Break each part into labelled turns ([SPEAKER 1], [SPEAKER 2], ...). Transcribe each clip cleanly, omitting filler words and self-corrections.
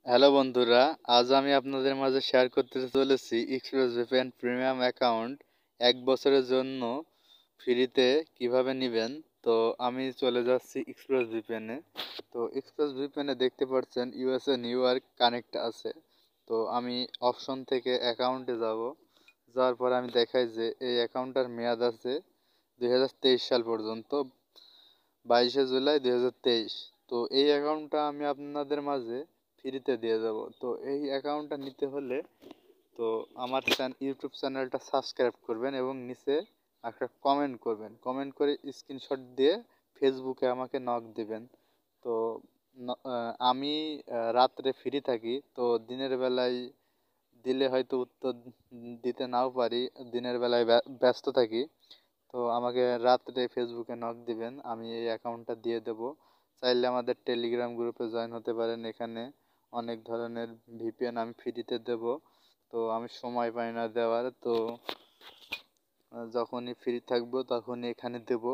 [SPEAKER 1] Hello বন্ধুরা, আজ আমি আপনাদের মাঝে শেয়ার করতে চলেছি এক্সপ্রেসভিপিএন প্রিমিয়াম অ্যাকাউন্ট 1 বছরের জন্য ফ্রিতে কিভাবে নেবেন। তো আমি চলে যাচ্ছি এক্সপ্রেসভিপিএনে। তো এক্সপ্রেসভিপিএনে দেখতে পাচ্ছেন ইউএসএ নিউ ইয়র্ক কানেক্ট আছে। তো আমি অপশন থেকে অ্যাকাউন্টে যাব। যাওয়ার পর আমি দেখাই যে এই অ্যাকাউন্টটার মেয়াদ আছে 2023 সাল পর্যন্ত, 22শে জুলাই 2023। তো এই অ্যাকাউন্টটা আমি আপনাদের মাঝে ফ্রিতে দিয়ে দেবো। তো এই অ্যাকাউন্টটা নিতে হলে তো আমার ইউটিউব চ্যানেলটা সাবস্ক্রাইব করবেন এবং নিচে একটা কমেন্ট করবেন, কমেন্ট করে স্ক্রিনশট দিয়ে ফেসবুকে আমাকে নক দিবেন। তো আমি রাত্রে ফ্রি থাকি, তো দিনের বেলায় দিলে হয়তো উত্তর দিতে নাও পারি, দিনের বেলায় ব্যস্ত থাকি। তো আমাকে রাত্রে ফেসবুকে নক দিবেন, আমি এই অ্যাকাউন্টটা দিয়ে দেব। চাইলে আমাদের টেলিগ্রাম গ্রুপে জয়েন হতে পারেন, এখানে অনেক ধরনের ভিপিএন আমি ফ্রিতে দেব। তো আমি সময় পাই না দেওয়ার, তো যখনই ফ্রি থাকবো তখনই এখানে দেব।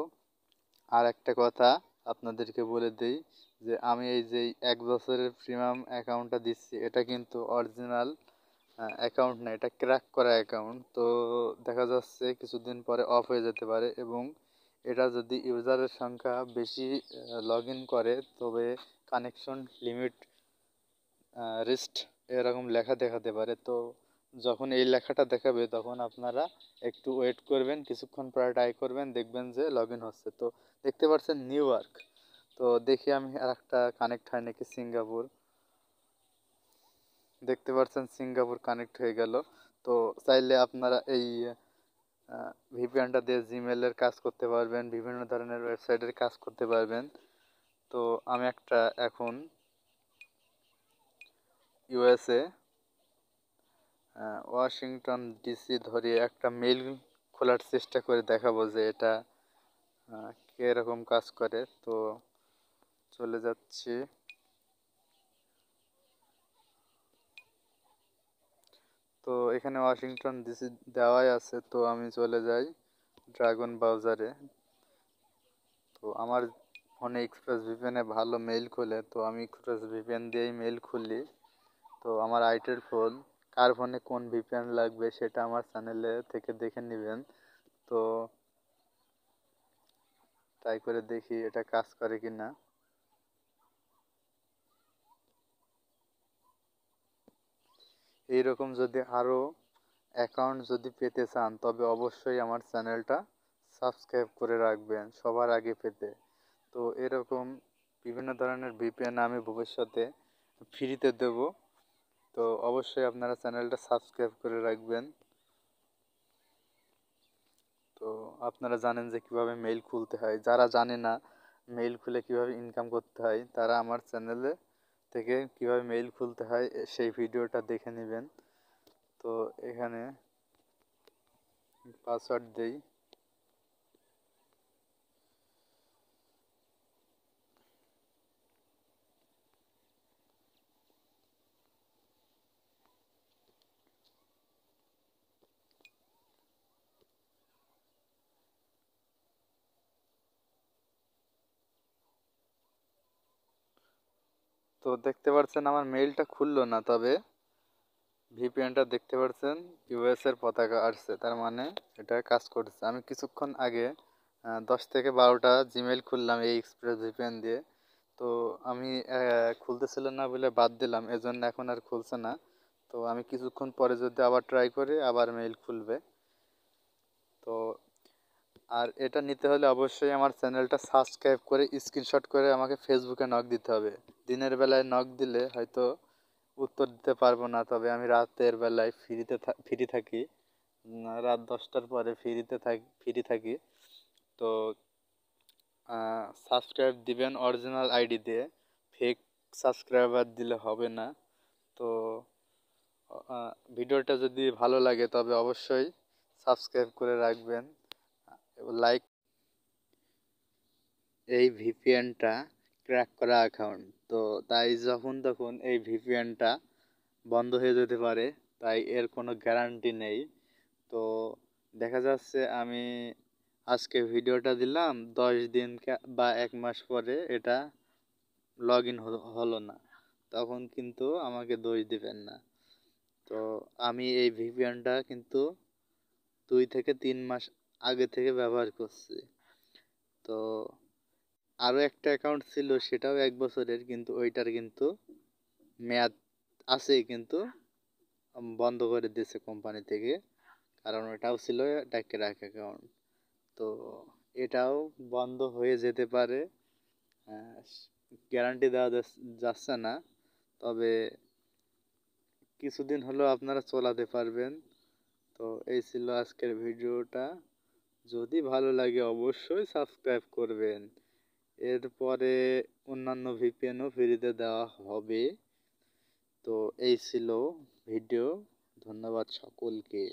[SPEAKER 1] আর একটা কথা আপনাদেরকে বলে দিই যে আমি এই যে 1 বছরের প্রিমিয়াম অ্যাকাউন্টটা দিচ্ছি, এটা কিন্তু অরিজিনাল অ্যাকাউন্ট না, এটা ক্র্যাক করা অ্যাকাউন্ট। তো দেখা যাচ্ছে কিছুদিন পরে অফ হয়ে যেতে পারে, এবং এটা যদি ইউজারের সংখ্যা বেশি লগ ইন করে তবে কানেকশন লিমিট রিস্ট এরকম লেখা দেখাতে পারে। তো যখন এই লেখাটা দেখাবে তখন আপনারা একটু ওয়েট করবেন, কিছুক্ষণ পরে ট্রাই করবেন, দেখবেন যে লগ ইন হচ্ছে। তো দেখতে পাচ্ছেন নিউ ইয়র্ক। তো দেখি আমি আর একটা কানেক্ট হয় নাকি, সিঙ্গাপুর। দেখতে পাচ্ছেন সিঙ্গাপুর কানেক্ট হয়ে গেল। তো চাইলে আপনারা এই ভিপিএনটা দিয়ে জিমেলের কাজ করতে পারবেন, বিভিন্ন ধরনের ওয়েবসাইটের কাজ করতে পারবেন। তো আমি একটা এখন ইউএসএ ওয়াশিংটন ডিসি ধরে একটা মেইল খোলার চেষ্টা করে দেখাবো যে এটা কীরকম কাজ করে। তো চলে যাচ্ছি। তো এখানে ওয়াশিংটন ডিসি দেওয়াই আছে, তো আমি চলে যাই ড্রাগন ব্রাউজারে। তো আমার ফোনে এক্সপ্রেস ভিপিএনে ভালো মেইল খোলে, তো আমি এক্সপ্রেস ভিপিএন দিয়েই মেইল খুলি। তো আমার আইটেল ফোন, কার ফোনে কোন ভিপিএন লাগবে সেটা আমার চ্যানেলে থেকে দেখে নেবেন। তো ট্রাই করে দেখি এটা কাজ করে কি না। এইরকম যদি আরও অ্যাকাউন্ট যদি পেতে চান তবে অবশ্যই আমার চ্যানেলটা সাবস্ক্রাইব করে রাখবেন সবার আগে পেতে। তো এরকম বিভিন্ন ধরনের ভিপিএন আমি ভবিষ্যতে ফ্রিতে দেব। তো অবশ্যই আপনারা চ্যানেলটা সাবস্ক্রাইব করে রাখবেন। তো আপনারা জানেন যে কিভাবে মেইল খুলতে হয়, যারা জানে না মেইল খুলে কিভাবে ইনকাম করতে হয় তারা আমার চ্যানেলে থেকে কিভাবে মেইল খুলতে হয় সেই ভিডিওটা দেখে নেবেন। তো এখানে পাসওয়ার্ড দেই। তো দেখতে পাচ্ছেন আমার মেইলটা খুললো না, তবে ভিপিএনটা দেখতে পাচ্ছেন ইউএস এর পতাকা আসছে, তার মানে এটা কাজ করছে। আমি কিছুক্ষণ আগে 10 থেকে 12টা জিমেইল খুললাম এই এক্সপ্রেস ভিপিএন দিয়ে। তো আমি খুলতেছিল না বলে বাদ দিলাম, এজন্য এখন আর খুলছে না। তো আমি কিছুক্ষণ পরে যদি আবার ট্রাই করি আবার মেইল খুলবে। তো আর এটা নিতে হলে অবশ্যই আমার চ্যানেলটা সাবস্ক্রাইব করে স্ক্রিনশট করে আমাকে ফেসবুকে নক দিতে হবে। দিনের বেলায় নক দিলে হয়তো উত্তর দিতে পারবো না, তবে আমি রাতের বেলায় ফ্রি থাকি। রাত 10টার পরে ফ্রি থাকি। তো সাবস্ক্রাইব দিবেন অরিজিনাল আইডি দিয়ে, ফেক সাবস্ক্রাইবার দিলে হবে না। তো ভিডিওটা যদি ভালো লাগে তবে অবশ্যই সাবস্ক্রাইব করে রাখবেন, লাইক। এই ভিপিএনটা ক্র্যাক করা অ্যাকাউন্ট, তো তাই যখন তখন এই ভিপিএনটা বন্ধ হয়ে যেতে পারে, তাই এর কোনো গ্যারান্টি নেই। তো দেখা যাচ্ছে আমি আজকে ভিডিওটা দিলাম, 10 দিন বা 1 মাস পরে এটা লগ ইন হলো না। তখন কিন্তু আমাকে দোষ দিবেন না। তো আমি এই ভিপিএনটা কিন্তু 2 থেকে 3 মাস আগে থেকে ব্যবহার করছি। তো আরও একটা অ্যাকাউন্ট ছিল, সেটাও 1 বছরের, কিন্তু ওইটার কিন্তু মেয়াদ আছে, কিন্তু বন্ধ করে দিয়েছে কোম্পানি থেকে, কারণ ওটাও ছিল ডাইরেক্ট অ্যাকাউন্ট। তো এটাও বন্ধ হয়ে যেতে পারে, গ্যারান্টি দেওয়া যাচ্ছে না, তবে কিছুদিন হলেও আপনারা চালাতে পারবেন। তো এই ছিল আজকের ভিডিওটা। যদি ভালো লাগে অবশ্যই সাবস্ক্রাইব করবেন। এরপরে অন্যান্য ভিপিএনও ফ্রিতে দেওয়া হবে। তো এই ছিল ভিডিও। ধন্যবাদ সকলকে।